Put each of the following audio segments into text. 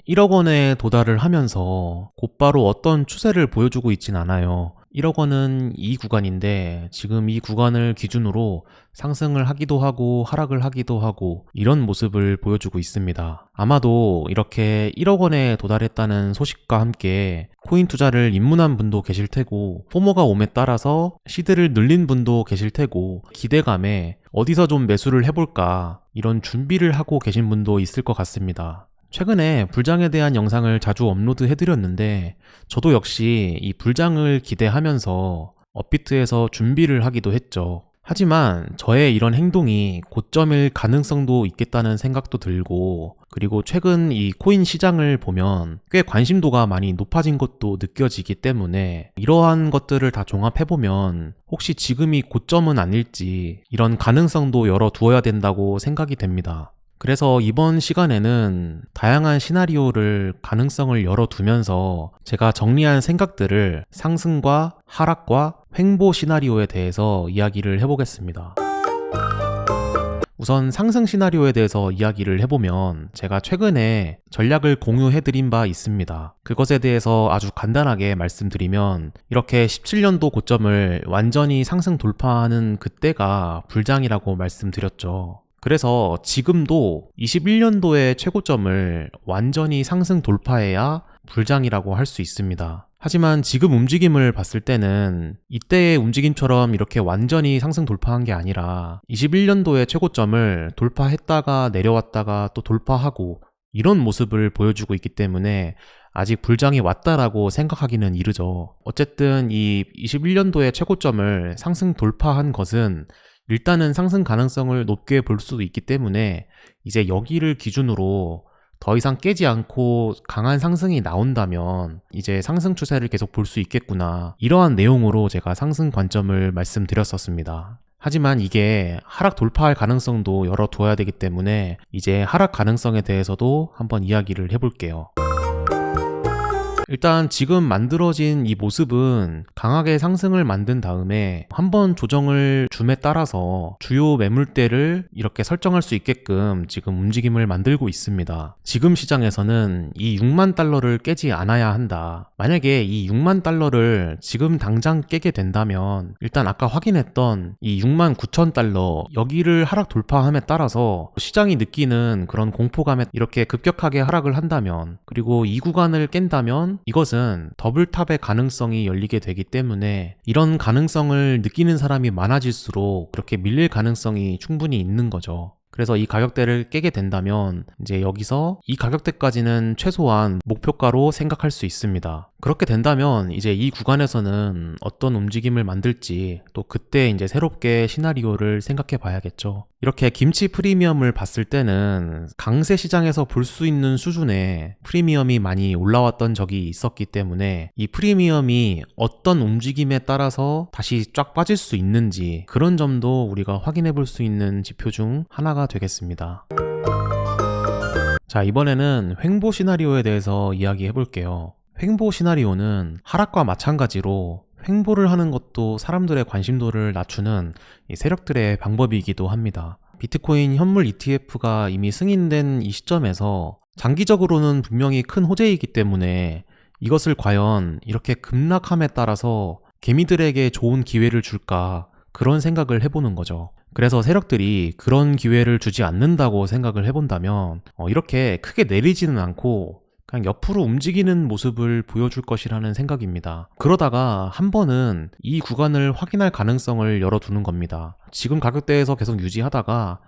1억 원에 도달을 하면서 곧바로 어떤 추세를 보여주고 있진 않아요. 1억 원은 이 구간인데 지금 이 구간을 기준으로 상승을 하기도 하고 하락을 하기도 하고 이런 모습을 보여주고 있습니다. 아마도 이렇게 1억 원에 도달했다는 소식과 함께 코인 투자를 입문한 분도 계실 테고, 포모가 옴에 따라서 시드를 늘린 분도 계실 테고, 기대감에 어디서 좀 매수를 해볼까 이런 준비를 하고 계신 분도 있을 것 같습니다. 최근에 불장에 대한 영상을 자주 업로드 해드렸는데, 저도 역시 이 불장을 기대하면서 업비트에서 준비를 하기도 했죠. 하지만 저의 이런 행동이 고점일 가능성도 있겠다는 생각도 들고, 그리고 최근 이 코인 시장을 보면 꽤 관심도가 많이 높아진 것도 느껴지기 때문에, 이러한 것들을 다 종합해보면 혹시 지금이 고점은 아닐지 이런 가능성도 열어두어야 된다고 생각이 됩니다. 그래서 이번 시간에는 다양한 시나리오를 가능성을 열어두면서 제가 정리한 생각들을 상승과 하락과 횡보 시나리오에 대해서 이야기를 해보겠습니다. 우선 상승 시나리오에 대해서 이야기를 해보면, 제가 최근에 전략을 공유해드린 바 있습니다. 그것에 대해서 아주 간단하게 말씀드리면, 이렇게 17년도 고점을 완전히 상승 돌파하는 그때가 불장이라고 말씀드렸죠. 그래서 지금도 21년도의 최고점을 완전히 상승 돌파해야 불장이라고 할 수 있습니다. 하지만 지금 움직임을 봤을 때는 이때의 움직임처럼 이렇게 완전히 상승 돌파한 게 아니라 21년도의 최고점을 돌파했다가 내려왔다가 또 돌파하고 이런 모습을 보여주고 있기 때문에 아직 불장이 왔다라고 생각하기는 이르죠. 어쨌든 이 21년도의 최고점을 상승 돌파한 것은 일단은 상승 가능성을 높게 볼 수도 있기 때문에, 이제 여기를 기준으로 더 이상 깨지 않고 강한 상승이 나온다면 이제 상승 추세를 계속 볼 수 있겠구나, 이러한 내용으로 제가 상승 관점을 말씀드렸었습니다. 하지만 이게 하락 돌파할 가능성도 열어둬야 되기 때문에 이제 하락 가능성에 대해서도 한번 이야기를 해볼게요. 일단 지금 만들어진 이 모습은 강하게 상승을 만든 다음에 한번 조정을 줌에 따라서 주요 매물대를 이렇게 설정할 수 있게끔 지금 움직임을 만들고 있습니다. 지금 시장에서는 이 6만 달러를 깨지 않아야 한다. 만약에 이 6만 달러를 지금 당장 깨게 된다면, 일단 아까 확인했던 이 6만 9천 달러 여기를 하락 돌파함에 따라서 시장이 느끼는 그런 공포감에 이렇게 급격하게 하락을 한다면, 그리고 이 구간을 깬다면 이것은 더블탑의 가능성이 열리게 되기 때문에, 이런 가능성을 느끼는 사람이 많아질수록 그렇게 밀릴 가능성이 충분히 있는 거죠. 그래서 이 가격대를 깨게 된다면 이제 여기서 이 가격대까지는 최소한 목표가로 생각할 수 있습니다. 그렇게 된다면 이제 이 구간에서는 어떤 움직임을 만들지 또 그때 이제 새롭게 시나리오를 생각해 봐야겠죠. 이렇게 김치 프리미엄을 봤을 때는 강세 시장에서 볼 수 있는 수준의 프리미엄이 많이 올라왔던 적이 있었기 때문에, 이 프리미엄이 어떤 움직임에 따라서 다시 쫙 빠질 수 있는지 그런 점도 우리가 확인해 볼 수 있는 지표 중 하나가 되겠습니다. 자, 이번에는 횡보 시나리오에 대해서 이야기해 볼게요. 횡보 시나리오는 하락과 마찬가지로 횡보를 하는 것도 사람들의 관심도를 낮추는 이 세력들의 방법이기도 합니다. 비트코인 현물 ETF가 이미 승인된 이 시점에서 장기적으로는 분명히 큰 호재이기 때문에 이것을 과연 이렇게 급락함에 따라서 개미들에게 좋은 기회를 줄까, 그런 생각을 해보는 거죠. 그래서 세력들이 그런 기회를 주지 않는다고 생각을 해본다면 이렇게 크게 내리지는 않고 그냥 옆으로 움직이는 모습을 보여줄 것이라는 생각입니다. 그러다가 한 번은 이 구간을 확인할 가능성을 열어두는 겁니다. 지금 가격대에서 계속 유지하다가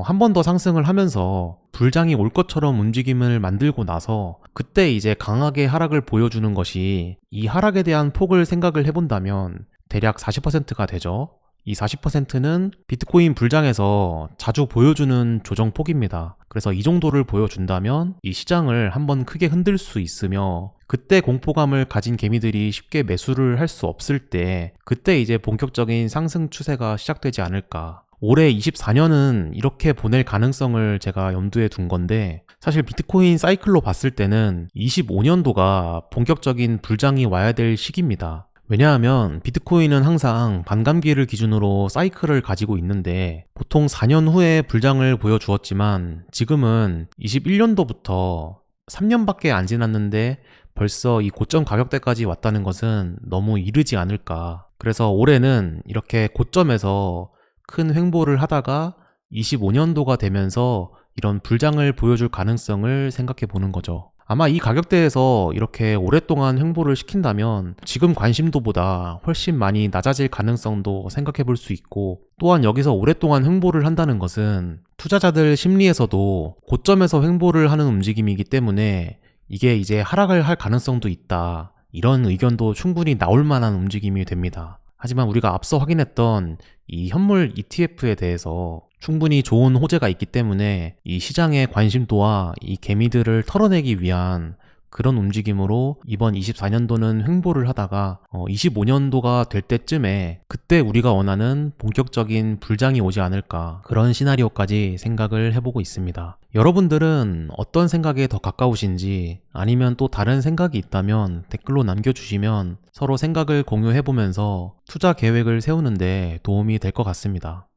한 번 더 상승을 하면서 불장이 올 것처럼 움직임을 만들고 나서 그때 이제 강하게 하락을 보여주는 것이, 이 하락에 대한 폭을 생각을 해본다면 대략 40%가 되죠. 이 40%는 비트코인 불장에서 자주 보여주는 조정폭입니다. 그래서 이 정도를 보여준다면 이 시장을 한번 크게 흔들 수 있으며, 그때 공포감을 가진 개미들이 쉽게 매수를 할 수 없을 때 그때 이제 본격적인 상승 추세가 시작되지 않을까. 올해 24년은 이렇게 보낼 가능성을 제가 염두에 둔 건데, 사실 비트코인 사이클로 봤을 때는 25년도가 본격적인 불장이 와야 될 시기입니다. 왜냐하면 비트코인은 항상 반감기를 기준으로 사이클을 가지고 있는데, 보통 4년 후에 불장을 보여주었지만 지금은 21년도부터 3년밖에 안 지났는데 벌써 이 고점 가격대까지 왔다는 것은 너무 이르지 않을까. 그래서 올해는 이렇게 고점에서 큰 횡보를 하다가 25년도가 되면서 이런 불장을 보여줄 가능성을 생각해 보는 거죠. 아마 이 가격대에서 이렇게 오랫동안 횡보를 시킨다면 지금 관심도보다 훨씬 많이 낮아질 가능성도 생각해 볼 수 있고, 또한 여기서 오랫동안 횡보를 한다는 것은 투자자들 심리에서도 고점에서 횡보를 하는 움직임이기 때문에 이게 이제 하락을 할 가능성도 있다, 이런 의견도 충분히 나올 만한 움직임이 됩니다. 하지만 우리가 앞서 확인했던 이 현물 ETF에 대해서 충분히 좋은 호재가 있기 때문에 이 시장의 관심도와 이 개미들을 털어내기 위한 그런 움직임으로 이번 24년도는 횡보를 하다가 25년도가 될 때쯤에 그때 우리가 원하는 본격적인 불장이 오지 않을까, 그런 시나리오까지 생각을 해보고 있습니다. 여러분들은 어떤 생각에 더 가까우신지, 아니면 또 다른 생각이 있다면 댓글로 남겨주시면 서로 생각을 공유해보면서 투자 계획을 세우는데 도움이 될 것 같습니다.